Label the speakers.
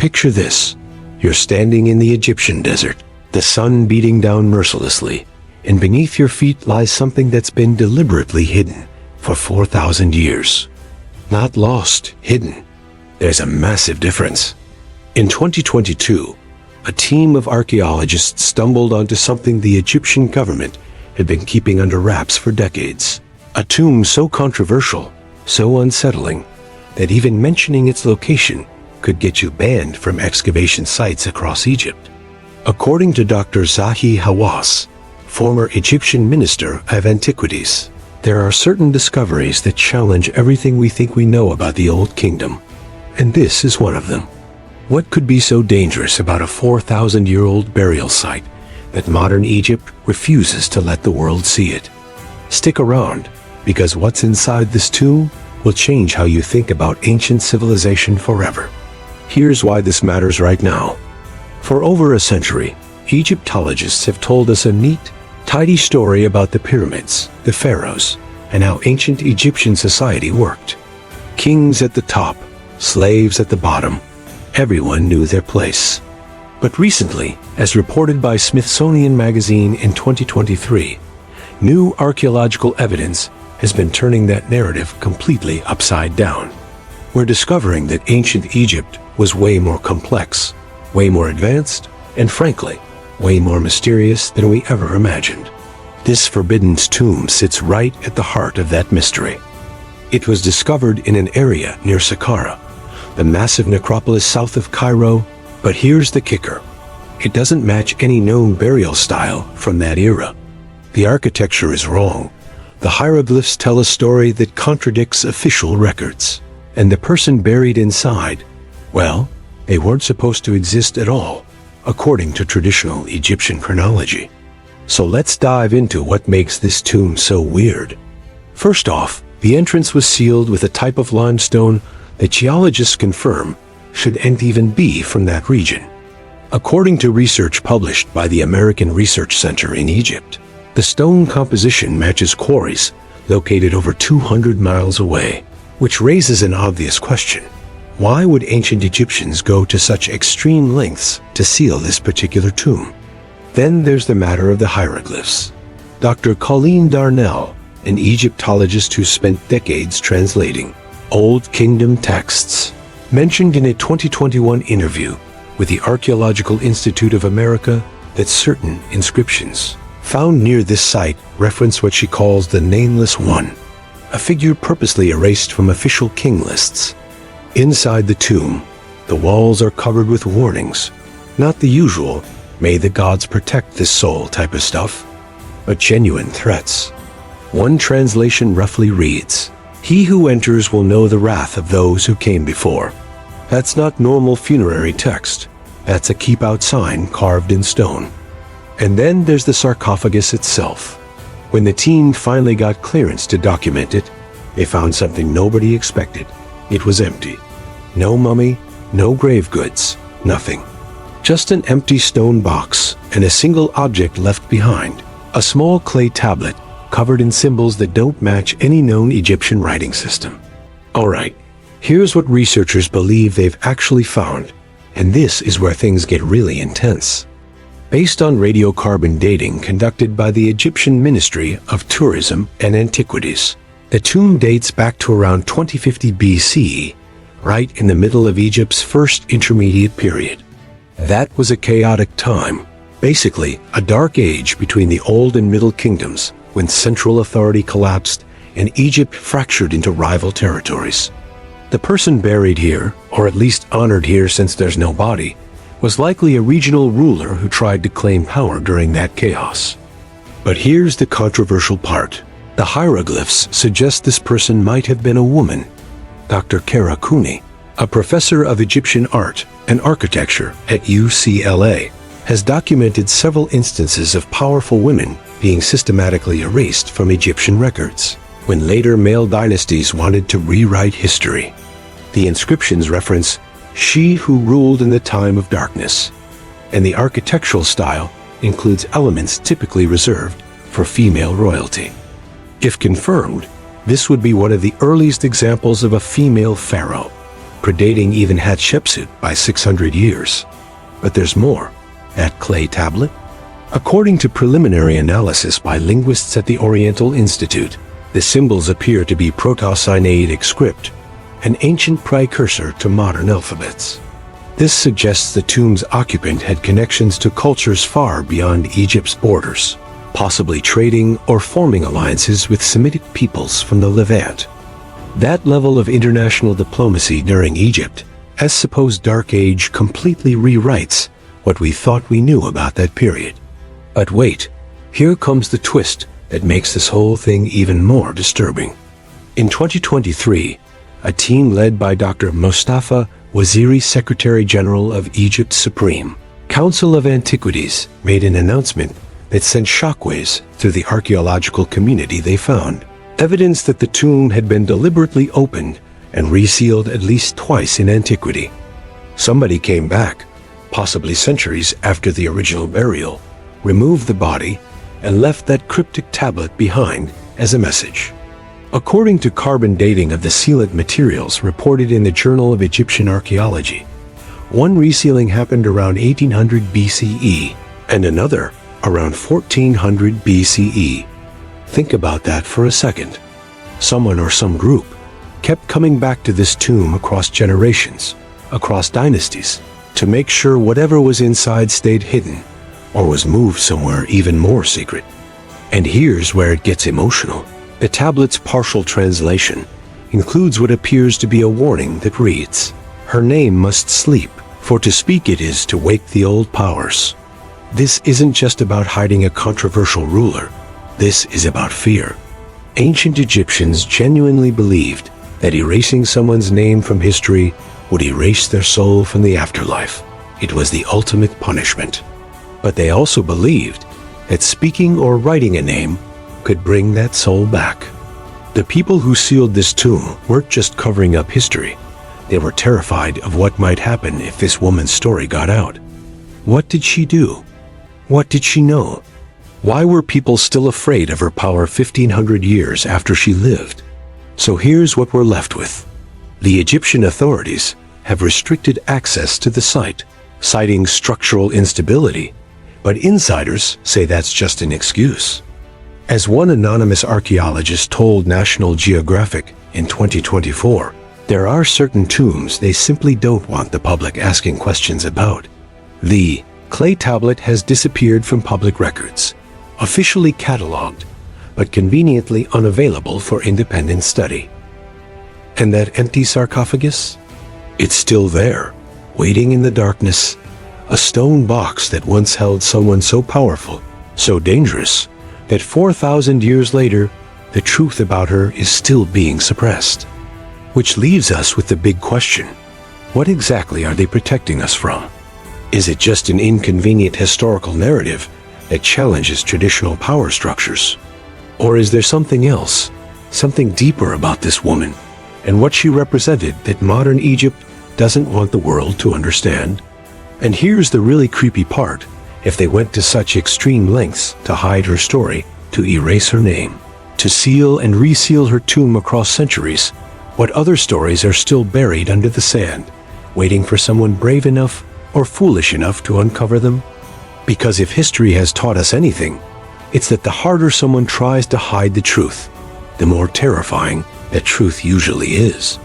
Speaker 1: Picture this. You're standing in the Egyptian desert, the sun beating down mercilessly, and beneath your feet lies something that's been deliberately hidden for 4,000 years. Not lost, hidden. There's a massive difference. In 2022, a team of archaeologists stumbled onto something the Egyptian government had been keeping under wraps for decades. A tomb so controversial, so unsettling, that even mentioning its location could get you banned from excavation sites across Egypt. According to Dr. Zahi Hawass, former Egyptian Minister of Antiquities, there are certain discoveries that challenge everything we think we know about the Old Kingdom, and this is one of them. What could be so dangerous about a 4,000-year-old burial site that modern Egypt refuses to let the world see it? Stick around, because what's inside this tomb will change how you think about ancient civilization forever. Here's why this matters right now. For over a century, Egyptologists have told us a neat, tidy story about the pyramids, the pharaohs, and how ancient Egyptian society worked. Kings at the top, slaves at the bottom. Everyone knew their place. But recently, as reported by Smithsonian Magazine in 2023, new archaeological evidence has been turning that narrative completely upside down. We're discovering that ancient Egypt was way more complex, way more advanced, and frankly, way more mysterious than we ever imagined. This forbidden tomb sits right at the heart of that mystery. It was discovered in an area near Saqqara, the massive necropolis south of Cairo, but here's the kicker. It doesn't match any known burial style from that era. The architecture is wrong. The hieroglyphs tell a story that contradicts official records. And the person buried inside, well, they weren't supposed to exist at all, according to traditional Egyptian chronology. So let's dive into what makes this tomb so weird. First off, the entrance was sealed with a type of limestone that geologists confirm shouldn't even be from that region. According to research published by the American Research Center in Egypt, the stone composition matches quarries located over 200 miles away, which raises an obvious question. Why would ancient Egyptians go to such extreme lengths to seal this particular tomb? Then there's the matter of the hieroglyphs. Dr. Colleen Darnell, an Egyptologist who spent decades translating Old Kingdom texts, mentioned in a 2021 interview with the Archaeological Institute of America that certain inscriptions found near this site reference what she calls the Nameless One, a figure purposely erased from official king lists. Inside the tomb, the walls are covered with warnings, not the usual, "May the gods protect this soul" type of stuff, but genuine threats. One translation roughly reads, "He who enters will know the wrath of those who came before." That's not normal funerary text. That's a keep-out sign carved in stone. And then there's the sarcophagus itself. When the team finally got clearance to document it, they found something nobody expected. It was empty. No mummy, no grave goods, nothing. Just an empty stone box and a single object left behind, a small clay tablet covered in symbols that don't match any known Egyptian writing system. Alright, here's what researchers believe they've actually found, and this is where things get really intense. Based on radiocarbon dating conducted by the Egyptian Ministry of Tourism and Antiquities, the tomb dates back to around 2050 BC, right in the middle of Egypt's first intermediate period. That was a chaotic time, basically a dark age between the Old and Middle Kingdoms, when central authority collapsed and Egypt fractured into rival territories. The person buried here, or at least honored here since there's no body, was likely a regional ruler who tried to claim power during that chaos. But here's the controversial part. The hieroglyphs suggest this person might have been a woman. Dr. Kara Cooney, a professor of Egyptian art and architecture at UCLA, has documented several instances of powerful women being systematically erased from Egyptian records when later male dynasties wanted to rewrite history. The inscriptions reference "she who ruled in the time of darkness," and the architectural style includes elements typically reserved for female royalty. If confirmed, this would be one of the earliest examples of a female pharaoh. predating even Hatshepsut by 600 years. But there's more. That clay tablet? According to preliminary analysis by linguists at the Oriental Institute, the symbols appear to be Proto-Sinaitic script, an ancient precursor to modern alphabets. This suggests the tomb's occupant had connections to cultures far beyond Egypt's borders, possibly trading or forming alliances with Semitic peoples from the Levant. That level of international diplomacy during Egypt, as supposed Dark Age, completely rewrites what we thought we knew about that period. But wait, here comes the twist that makes this whole thing even more disturbing. In 2023, a team led by Dr. Mustafa Waziri, Secretary General of Egypt's Supreme Council of Antiquities, made an announcement that sent shockwaves through the archaeological community. They found evidence that the tomb had been deliberately opened and resealed at least twice in antiquity. Somebody came back, possibly centuries after the original burial, removed the body, and left that cryptic tablet behind as a message. According to carbon dating of the sealant materials reported in the Journal of Egyptian Archaeology, one resealing happened around 1800 BCE and another around 1400 BCE. Think about that for a second. Someone or some group kept coming back to this tomb across generations, across dynasties, to make sure whatever was inside stayed hidden or was moved somewhere even more secret. And here's where it gets emotional. The tablet's partial translation includes what appears to be a warning that reads, "Her name must sleep, for to speak it is to wake the old powers." This isn't just about hiding a controversial ruler. This is about fear. Ancient Egyptians genuinely believed that erasing someone's name from history would erase their soul from the afterlife. It was the ultimate punishment. But they also believed that speaking or writing a name could bring that soul back. The people who sealed this tomb weren't just covering up history. They were terrified of what might happen if this woman's story got out. What did she do? What did she know? Why were people still afraid of her power 1500 years after she lived? So here's what we're left with. The Egyptian authorities have restricted access to the site, citing structural instability, but insiders say that's just an excuse. As one anonymous archaeologist told National Geographic in 2024, there are certain tombs they simply don't want the public asking questions about. The clay tablet has disappeared from public records, officially catalogued, but conveniently unavailable for independent study. And that empty sarcophagus? It's still there, waiting in the darkness, a stone box that once held someone so powerful, so dangerous, that 4,000 years later, the truth about her is still being suppressed. Which leaves us with the big question: what exactly are they protecting us from? Is it just an inconvenient historical narrative that challenges traditional power structures? Or is there something else, something deeper about this woman and what she represented that modern Egypt doesn't want the world to understand? And here's the really creepy part. If they went to such extreme lengths to hide her story, to erase her name, to seal and reseal her tomb across centuries, what other stories are still buried under the sand, waiting for someone brave enough or foolish enough to uncover them? Because if history has taught us anything, it's that the harder someone tries to hide the truth, the more terrifying that truth usually is.